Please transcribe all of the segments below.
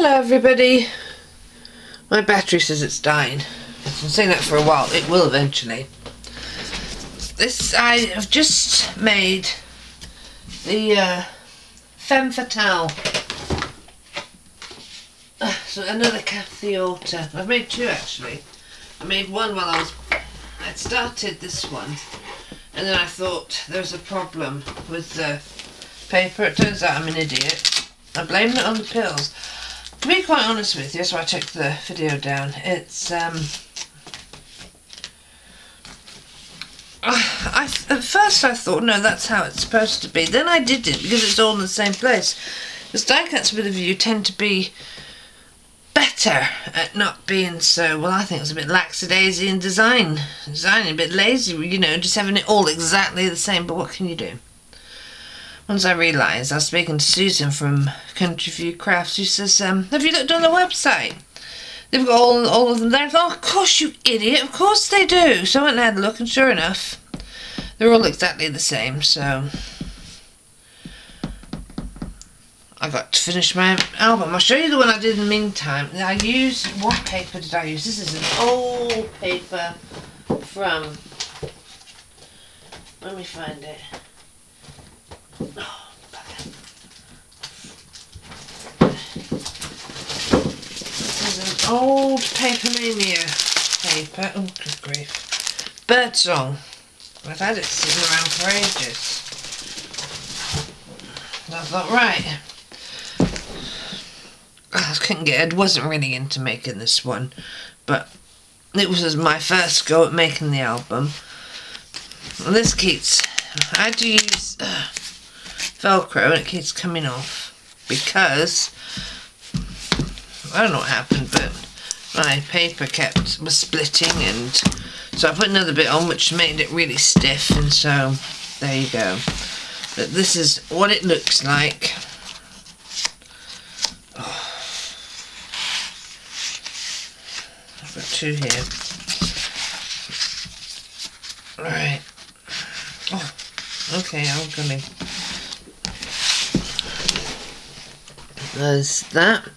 Hello everybody. My battery says it's dying. I've been saying that for a while. It will eventually. I have just made the femme fatale. So another Kathy Otra. I've made two actually. I made one while I'd started this one, and then I thought there was a problem with the paper. It turns out I'm an idiot. I blamed it on the pills. To be quite honest with you, so I took the video down. It's at first I thought, no, that's how it's supposed to be. Then I didn't, because it's all in the same place. Because die cuts with a view tend to be better at not being so, well, I think it's a bit lackadaisy in designing a bit lazy, you know, just having it all exactly the same. But what can you do? Once I realised, I was speaking to Susan from Country View Crafts, who says, have you looked on the website? They've got all of them there. I thought, oh, of course, you idiot, of course they do. So I went and had a look, and sure enough, they're all exactly the same. So I got to finish my album. I'll show you the one I did in the meantime. I used, what paper did I use? This is an old paper from, let me find it. Oh, this is an old Papermania paper. Oh, good grief. Birdsong. I've had it sitting around for ages. And I thought, right. I couldn't get it. Wasn't really into making this one, but it was my first go at making the album. And this keeps, I had to use Velcro and it keeps coming off because I don't know what happened, but my paper was splitting, and so I put another bit on which made it really stiff, and so there you go. But this is what it looks like. Oh. I've got two here. Right. Oh, okay, I'm gonna. There's that.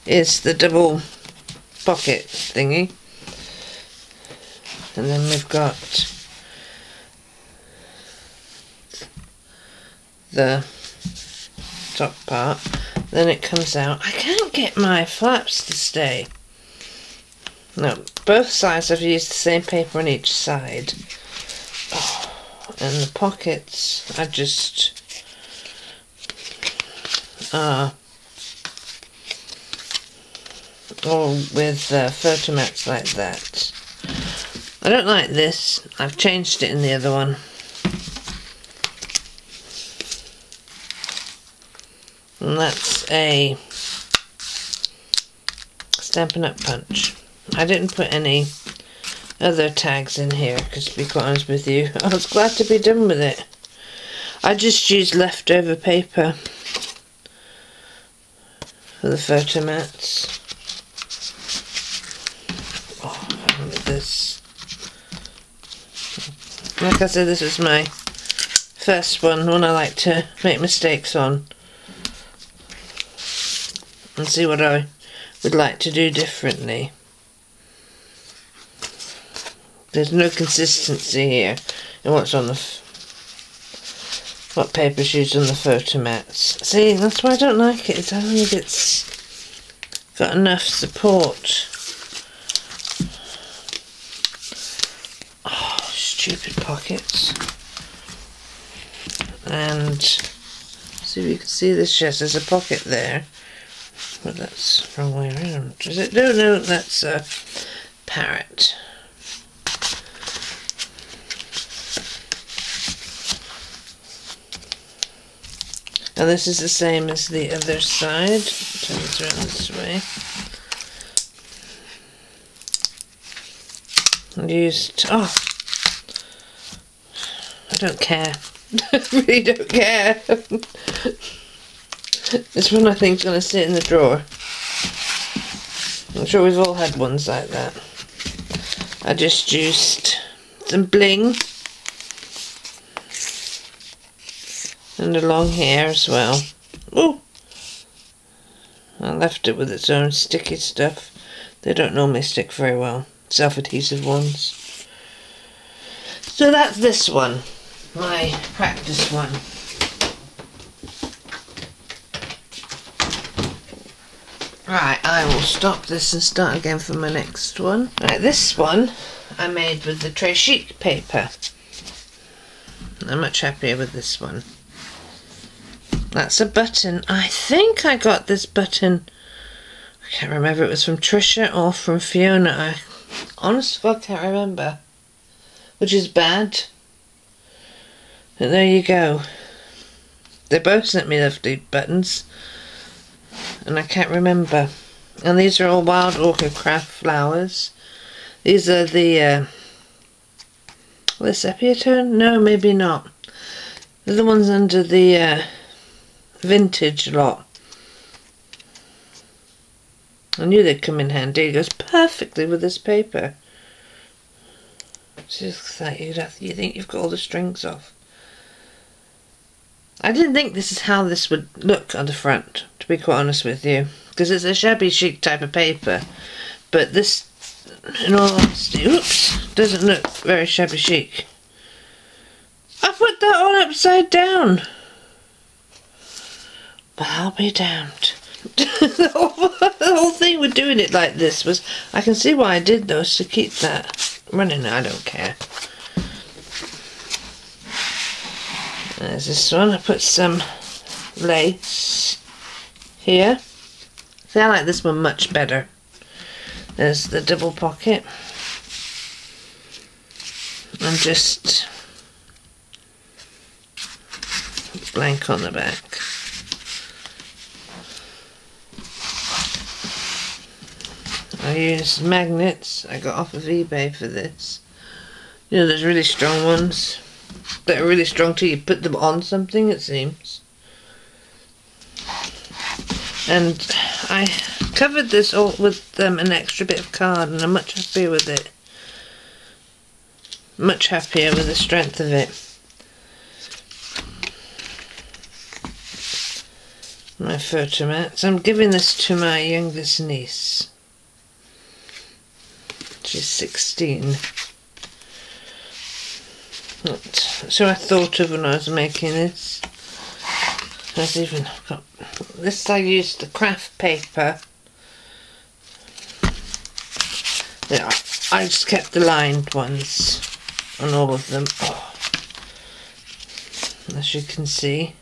Is the double pocket thingy, and then we've got the top part. Then it comes out. I can't get my flaps to stay. No, both sides I've used the same paper on each side. Oh, and the pockets I just all with photo mats like that. I don't like this. I've changed it in the other one. And that's a Stampin' Up punch. I didn't put any other tags in here because, to be quite honest with you, I was glad to be done with it. I just used leftover paper for the photo mats. Oh, look at this. Like I said, this is my first one I like to make mistakes on and see what I would like to do differently. There's no consistency here in what's on the what paper's used on the photo mats. See, that's why I don't like it. I don't think it's got enough support. Oh, stupid pockets. And see if you can see this. Yes, there's a pocket there. But that's the wrong way around. Is it? No, no, that's a parrot. And this is the same as the other side. Turn it around this way. And used, oh, I don't care. I really don't care. This one I think is going to sit in the drawer. I'm sure we've all had ones like that. I just used some bling. And the long hair as well. Ooh! I left it with its own sticky stuff. They don't normally stick very well. Self-adhesive ones. So that's this one. My practice one. Right, I will stop this and start again for my next one. Right, this one I made with the tray sheet paper. I'm much happier with this one. That's a button. I think I got this button, I can't remember if it was from Trisha or from Fiona. I honestly can't remember, which is bad. But there you go. They both sent me lovely buttons, and I can't remember. And these are all Wild Orchid Craft flowers. These are the sepia tone? No, maybe not. They're the ones under the vintage lot. I knew they'd come in handy. It goes perfectly with this paper. It's just like you think you've got all the strings off. I didn't think this is how this would look on the front, to be quite honest with you, because it's a shabby chic type of paper. But this, in all honesty, oops, doesn't look very shabby chic. I put that on upside down. But I'll be damned. The whole thing with doing it like this was, I can see why I did though, is to keep that running. I don't care. There's this one. I put some lace here. See, I like this one much better. There's the double pocket. And just blank on the back. I use magnets I got off of eBay for this. You know, there's really strong ones that are really strong till you put them on something, it seems. And I covered this all with an extra bit of card, and I'm much happier with it. Much happier with the strength of it. My photo mat. So I'm giving this to my youngest niece. She's 16. So I thought of when I was making this. I've even got this. I used the craft paper. Yeah, I just kept the lined ones on all of them. Oh, as you can see.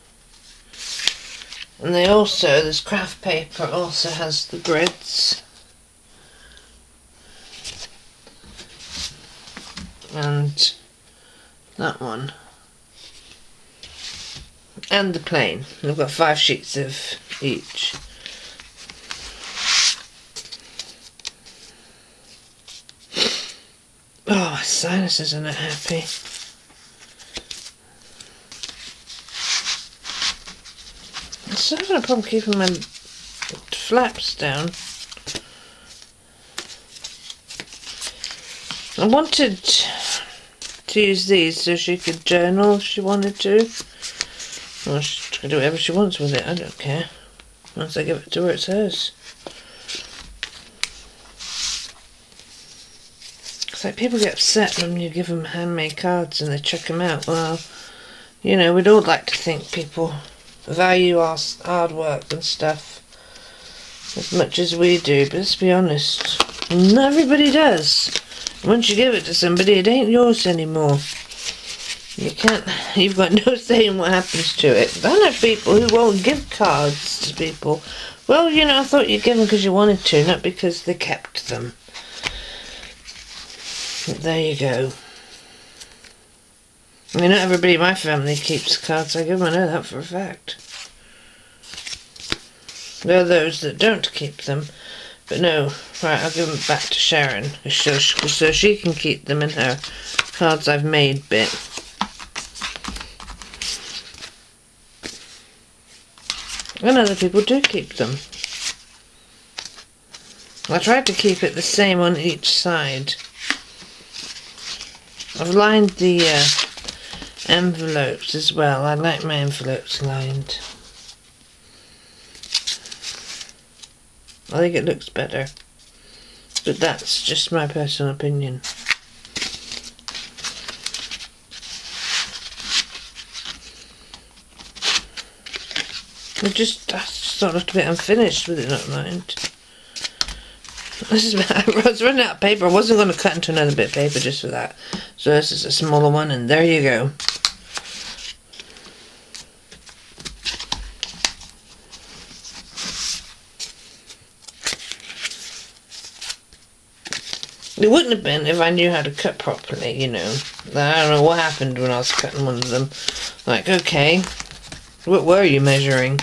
And they also, this craft paper also has the grids. And that one. And the plain. I've got 5 sheets of each. Oh, my sinuses are not happy. I'm still having a problem keeping my flaps down. I wanted to use these so she could journal if she wanted to. Well, she can do whatever she wants with it, I don't care. Once I give it to her, it's hers. It's like people get upset when you give them handmade cards and they chuck them out. Well, you know, we'd all like to think people value our hard work and stuff as much as we do, but let's be honest, not everybody does. Once you give it to somebody, it ain't yours anymore. You've got no say in what happens to it. I know people who won't give cards to people. Well, you know, I thought you'd give them because you wanted to, not because they kept them. But there you go. I mean, not everybody in my family keeps cards I give them, I know that for a fact. There are those that don't keep them. But no, right, I'll give them back to Sharon, so she can keep them in her cards I've made bit. And other people do keep them. I tried to keep it the same on each side. I've lined the envelopes as well. I like my envelopes lined. I think it looks better. But that's just my personal opinion. I just thought it looked a bit unfinished with it, not mind. I was running out of paper. I wasn't going to cut into another bit of paper just for that. So this is a smaller one, and there you go. It wouldn't have been if I knew how to cut properly, you know. I don't know what happened when I was cutting one of them. Like, okay, what were you measuring?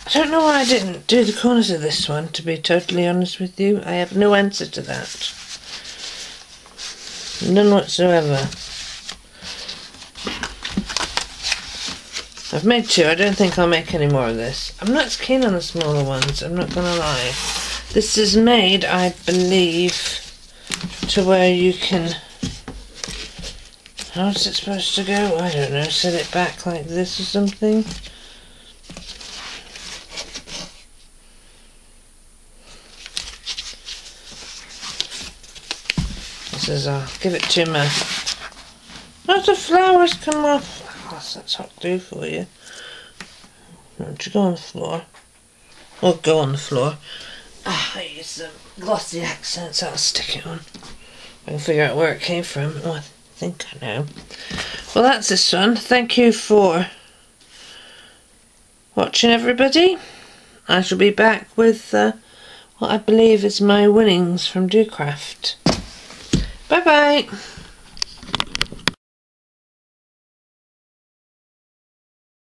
I don't know why I didn't do the corners of this one, to be totally honest with you. I have no answer to that. None whatsoever. I've made 2. I don't think I'll make any more of this. I'm not as keen on the smaller ones, I'm not gonna lie. This is made, I believe, to where you can... How's it supposed to go? I don't know, set it back like this or something. This is, I'll give it to my... Not the flowers come off. That's what to do for you. Don't you go on the floor? Or go on the floor. I use some glossy accents, I'll stick it on. I can figure out where it came from. Oh, I think I know. Well, that's this one. Thank you for watching, everybody. I shall be back with what I believe is my winnings from Do Craft. Bye bye.